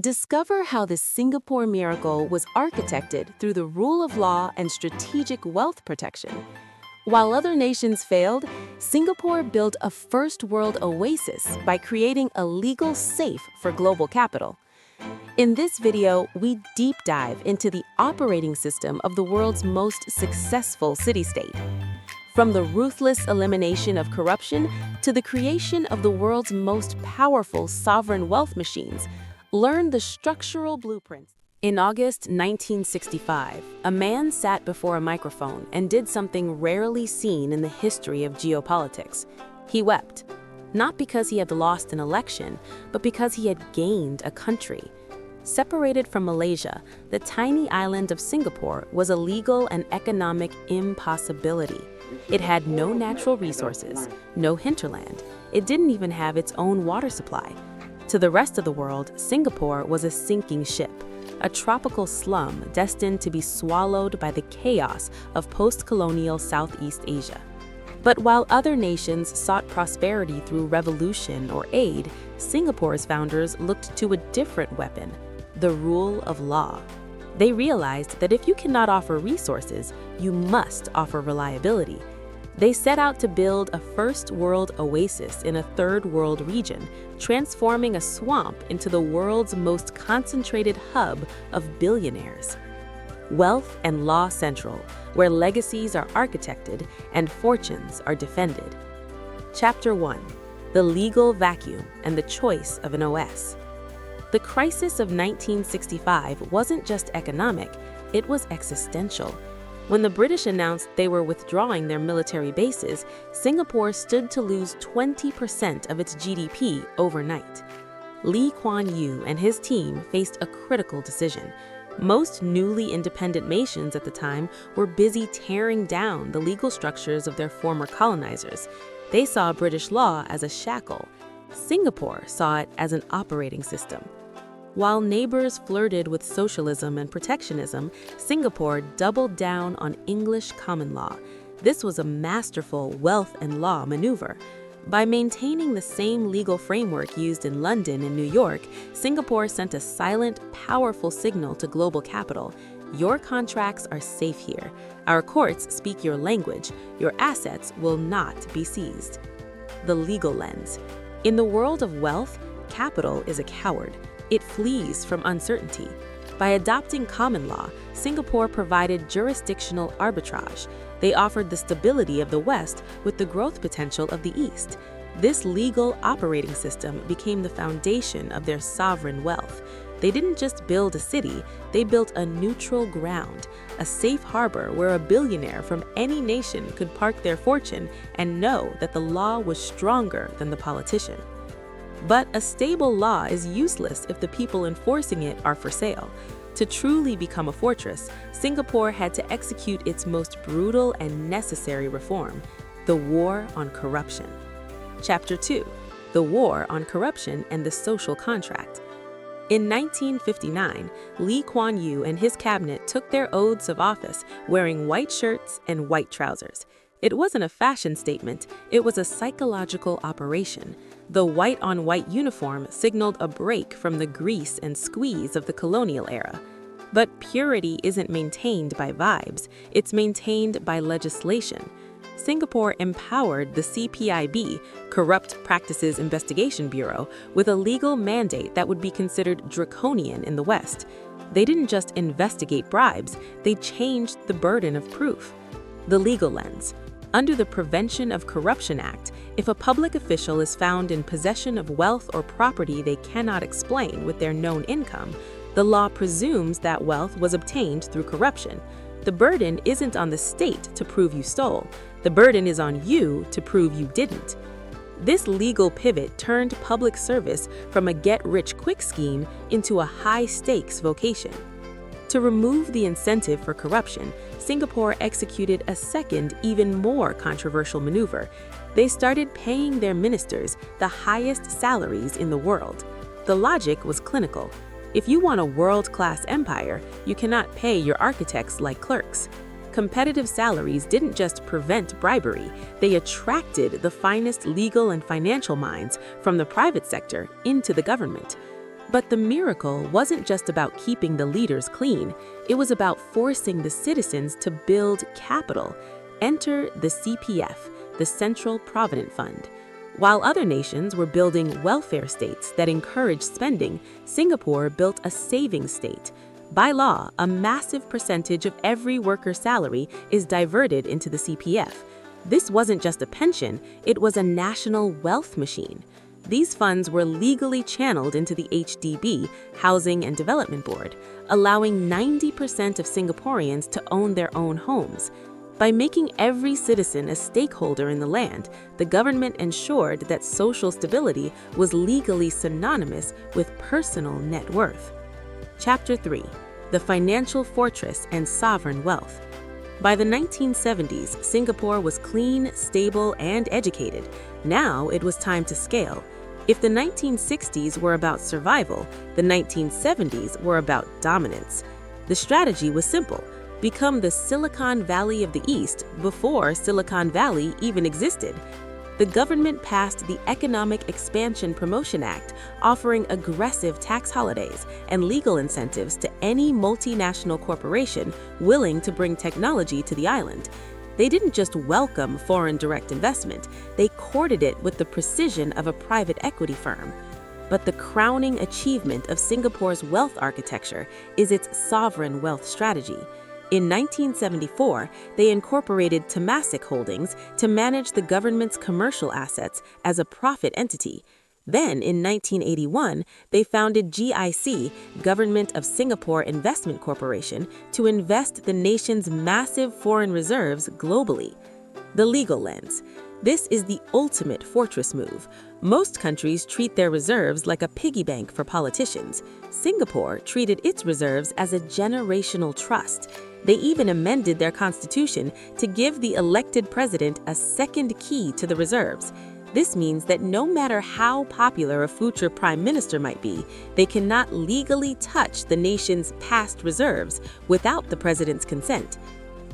Discover how the Singapore miracle was architected through the rule of law and strategic wealth protection. While other nations failed, Singapore built a first-world oasis by creating a legal safe for global capital. In this video, we deep dive into the operating system of the world's most successful city-state. From the ruthless elimination of corruption to the creation of the world's most powerful sovereign wealth machines, learn the structural blueprints. In August 1965, a man sat before a microphone and did something rarely seen in the history of geopolitics. He wept, not because he had lost an election, but because he had gained a country. Separated from Malaysia, the tiny island of Singapore was a legal and economic impossibility. It had no natural resources, no hinterland. It didn't even have its own water supply. To the rest of the world, Singapore was a sinking ship, a tropical slum destined to be swallowed by the chaos of post-colonial Southeast Asia. But while other nations sought prosperity through revolution or aid, Singapore's founders looked to a different weapon, the rule of law. They realized that if you cannot offer resources, you must offer reliability. They set out to build a first-world oasis in a third-world region, transforming a swamp into the world's most concentrated hub of billionaires. Wealth and Law Central, where legacies are architected and fortunes are defended. Chapter 1. The Legal Vacuum and the Choice of an OS. The crisis of 1965 wasn't just economic, it was existential. When the British announced they were withdrawing their military bases, Singapore stood to lose 20% of its GDP overnight. Lee Kuan Yew and his team faced a critical decision. Most newly independent nations at the time were busy tearing down the legal structures of their former colonizers. They saw British law as a shackle. Singapore saw it as an operating system. While neighbors flirted with socialism and protectionism, Singapore doubled down on English common law. This was a masterful wealth and law maneuver. By maintaining the same legal framework used in London and New York, Singapore sent a silent, powerful signal to global capital. Your contracts are safe here. Our courts speak your language. Your assets will not be seized. The legal lens. In the world of wealth, capital is a coward. It flees from uncertainty. By adopting common law, Singapore provided jurisdictional arbitrage. They offered the stability of the West with the growth potential of the East. This legal operating system became the foundation of their sovereign wealth. They didn't just build a city, they built a neutral ground, a safe harbor where a billionaire from any nation could park their fortune and know that the law was stronger than the politician. But a stable law is useless if the people enforcing it are for sale. To truly become a fortress, Singapore had to execute its most brutal and necessary reform, the War on Corruption. Chapter 2. The War on Corruption and the Social Contract. In 1959, Lee Kuan Yew and his cabinet took their oaths of office wearing white shirts and white trousers. It wasn't a fashion statement, it was a psychological operation. The white-on-white uniform signaled a break from the grease and squeeze of the colonial era. But purity isn't maintained by vibes, it's maintained by legislation. Singapore empowered the CPIB, Corrupt Practices Investigation Bureau, with a legal mandate that would be considered draconian in the West. They didn't just investigate bribes, they changed the burden of proof. The legal lens. Under the Prevention of Corruption Act, if a public official is found in possession of wealth or property they cannot explain with their known income, the law presumes that wealth was obtained through corruption. The burden isn't on the state to prove you stole. The burden is on you to prove you didn't. This legal pivot turned public service from a get-rich-quick scheme into a high-stakes vocation. To remove the incentive for corruption, Singapore executed a second, even more controversial maneuver. They started paying their ministers the highest salaries in the world. The logic was clinical. If you want a world-class empire, you cannot pay your architects like clerks. Competitive salaries didn't just prevent bribery, they attracted the finest legal and financial minds from the private sector into the government. But the miracle wasn't just about keeping the leaders clean, it was about forcing the citizens to build capital. Enter the CPF, the Central Provident Fund. While other nations were building welfare states that encouraged spending, Singapore built a savings state. By law, a massive percentage of every worker's salary is diverted into the CPF. This wasn't just a pension, it was a national wealth machine. These funds were legally channeled into the HDB, Housing and Development Board, allowing 90% of Singaporeans to own their own homes. By making every citizen a stakeholder in the land, the government ensured that social stability was legally synonymous with personal net worth. Chapter 3. The Financial Fortress and Sovereign Wealth. By the 1970s, Singapore was clean, stable, and educated. Now it was time to scale. If the 1960s were about survival, the 1970s were about dominance. The strategy was simple: become the Silicon Valley of the East before Silicon Valley even existed. The government passed the Economic Expansion Promotion Act, offering aggressive tax holidays and legal incentives to any multinational corporation willing to bring technology to the island. They didn't just welcome foreign direct investment, they courted it with the precision of a private equity firm. But the crowning achievement of Singapore's wealth architecture is its sovereign wealth strategy. In 1974, they incorporated Temasek Holdings to manage the government's commercial assets as a profit entity. Then, in 1981, they founded GIC, Government of Singapore Investment Corporation, to invest the nation's massive foreign reserves globally. The legal lens. This is the ultimate fortress move. Most countries treat their reserves like a piggy bank for politicians. Singapore treated its reserves as a generational trust. They even amended their constitution to give the elected president a second key to the reserves. This means that no matter how popular a future prime minister might be, they cannot legally touch the nation's past reserves without the president's consent.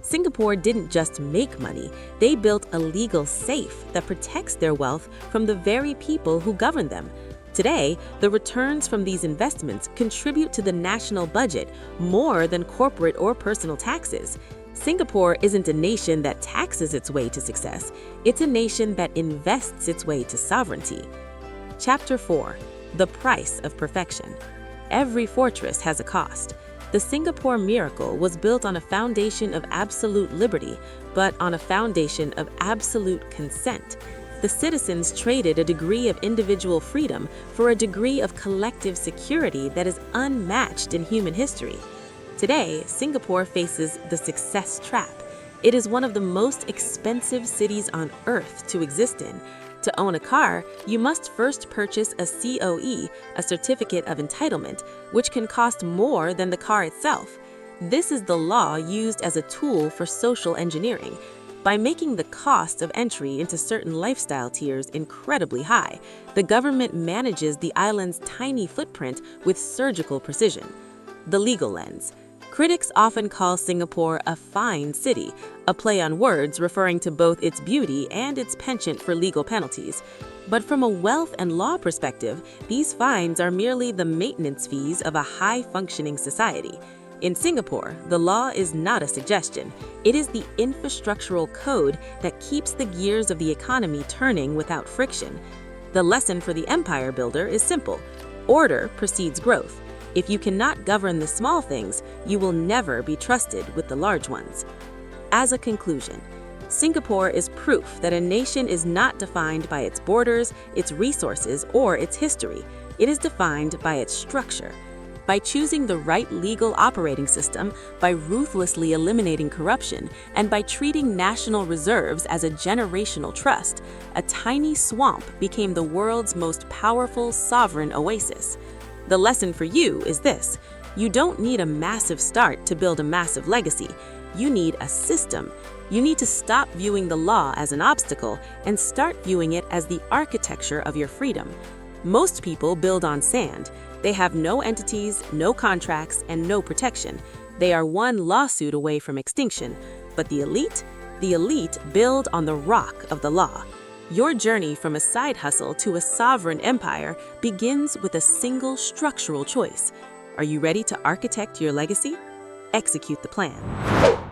Singapore didn't just make money, they built a legal safe that protects their wealth from the very people who govern them. Today, the returns from these investments contribute to the national budget more than corporate or personal taxes. Singapore isn't a nation that taxes its way to success, it's a nation that invests its way to sovereignty. Chapter 4. The Price of Perfection. Every fortress has a cost. The Singapore miracle was built on a foundation of absolute liberty, but on a foundation of absolute consent. The citizens traded a degree of individual freedom for a degree of collective security that is unmatched in human history. Today, Singapore faces the success trap. It is one of the most expensive cities on earth to exist in. To own a car, you must first purchase a COE, a Certificate of Entitlement, which can cost more than the car itself. This is the law used as a tool for social engineering. By making the cost of entry into certain lifestyle tiers incredibly high, the government manages the island's tiny footprint with surgical precision. The legal lens. Critics often call Singapore a fine city, a play on words referring to both its beauty and its penchant for legal penalties. But from a wealth and law perspective, these fines are merely the maintenance fees of a high-functioning society. In Singapore, the law is not a suggestion. It is the infrastructural code that keeps the gears of the economy turning without friction. The lesson for the empire builder is simple: order precedes growth. If you cannot govern the small things, you will never be trusted with the large ones. As a conclusion, Singapore is proof that a nation is not defined by its borders, its resources, or its history. It is defined by its structure. By choosing the right legal operating system, by ruthlessly eliminating corruption, and by treating national reserves as a generational trust, a tiny swamp became the world's most powerful sovereign oasis. The lesson for you is this: you don't need a massive start to build a massive legacy. You need a system. You need to stop viewing the law as an obstacle and start viewing it as the architecture of your freedom. Most people build on sand. They have no entities, no contracts, and no protection. They are one lawsuit away from extinction. But the elite build on the rock of the law. Your journey from a side hustle to a sovereign empire begins with a single structural choice. Are you ready to architect your legacy? Execute the plan.